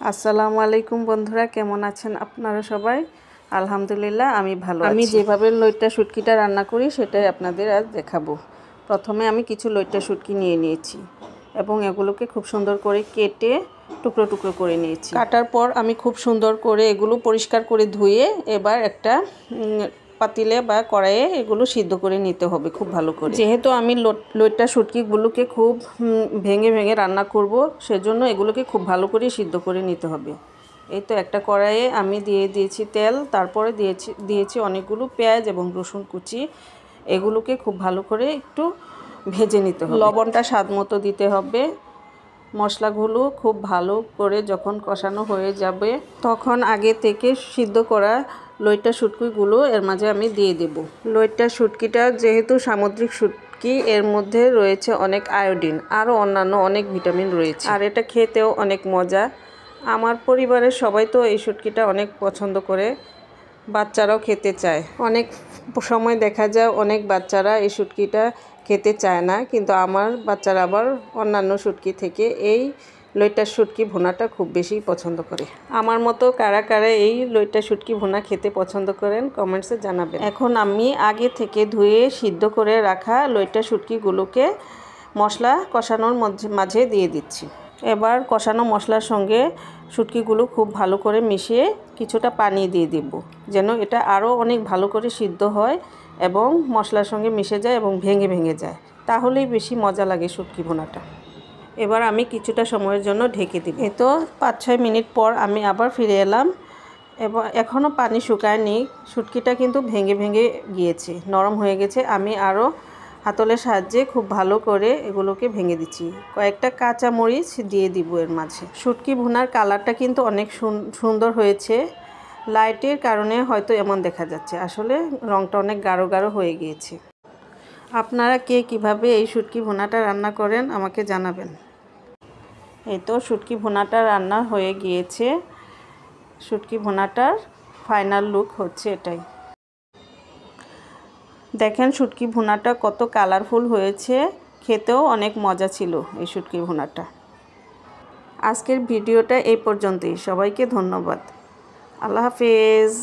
আসসালামু আলাইকুম বন্ধুরা, কেমন আছেন আপনারা সবাই? আলহামদুলিল্লাহ আমি ভালো আছি। আমি যেভাবে লইট্টা শুটকিটা রান্না করি সেটাই আপনাদের আজ দেখাবো। প্রথমে আমি কিছু লইট্টা শুটকি নিয়ে নিয়েছি এবং এগুলোকে খুব সুন্দর করে কেটে টুকরো টুকরো করে নিয়েছি। কাটার পর আমি খুব সুন্দর করে এগুলো পরিষ্কার করে ধুয়ে এবার একটা পাতিলে বা কড়াইয়ে এগুলো সিদ্ধ করে নিতে হবে খুব ভালো করে। যেহেতু আমি লইট্টা শুটকিগুলোকে খুব ভেঙে ভেঙে রান্না করব, সেজন্য এগুলোকে খুব ভালো করে সিদ্ধ করে নিতে হবে। এই তো একটা কড়াইয়ে আমি দিয়ে দিয়েছি তেল, তারপরে দিয়েছি অনেকগুলো পেঁয়াজ এবং রসুন কুচি। এগুলোকে খুব ভালো করে একটু ভেজে নিতে হবে। লবণটা স্বাদ মতো দিতে হবে। মশলাগুলো খুব ভালো করে যখন কষানো হয়ে যাবে তখন আগে থেকে সিদ্ধ করা লইট্টা শুটকিগুলো এর মাঝে আমি দিয়ে দেব। লইট্টা শুটকিটা যেহেতু সামুদ্রিক শুটকি, এর মধ্যে রয়েছে অনেক আয়োডিন, আরও অন্যান্য অনেক ভিটামিন রয়েছে, আর এটা খেতেও অনেক মজা। আমার পরিবারের সবাই তো এই শুটকিটা অনেক পছন্দ করে, বাচ্চারাও খেতে চায়। অনেক সময় দেখা যায় অনেক বাচ্চারা এই শুটকিটা খেতে চায় না, কিন্তু আমার বাচ্চারা আবার অন্যান্য শুটকি থেকে এই লইট্টা শুটকি ভুনাটা খুব বেশি পছন্দ করে। আমার মতো কারা কারা এই লইট্টা শুটকি ভুনা খেতে পছন্দ করেন কমেন্টসে জানাবেন। এখন আমি আগে থেকে ধুয়ে সিদ্ধ করে রাখা লইট্টা শুটকিগুলোকে মশলা কষানোর মাঝে দিয়ে দিচ্ছি। এবার কষানো মশলার সঙ্গে শুটকিগুলো খুব ভালো করে মিশিয়ে কিছুটা পানি দিয়ে দেব, যেন এটা আরও অনেক ভালো করে সিদ্ধ হয় এবং মশলার সঙ্গে মিশে যায় এবং ভেঙে ভেঙে যায়, তাহলেই বেশি মজা লাগে শুটকি ভুনাটা। এবার আমি কিছুটা সময়ের জন্য ঢেকে দিই। এই তো 5-6 মিনিট পর আমি আবার ফিরে এলাম এবং এখনও পানি শুকায়নি। শুটকিটা কিন্তু ভেঙে ভেঙে গিয়েছে, নরম হয়ে গেছে। আমি আরও হাতলের সাহায্যে খুব ভালো করে এগুলোকে ভেঙে দিচ্ছি। কয়েকটা কাঁচা মরিচ দিয়ে দিব এর মাঝে। শুটকি ভুনার কালারটা কিন্তু অনেক সুন্দর হয়েছে। লাইটের কারণে হয়তো এমন দেখা যাচ্ছে, আসলে রঙটা অনেক গাঢ় গাঢ় হয়ে গিয়েছে। আপনারা কে কীভাবে এই শুটকি ভুনাটা রান্না করেন আমাকে জানাবেন। এই তো শুটকি ভুনাটা রান্না হয়ে গিয়েছে। শুটকি ভুনাটার ফাইনাল লুক হচ্ছে এটাই। দেখেন শুটকি ভুনাটা কত কালারফুল হয়েছে, খেতেও অনেক মজা ছিল এই শুটকি ভুনাটা। আজকের ভিডিওটা এই পর্যন্তই। সবাইকে ধন্যবাদ। আল্লাহ হাফেজ।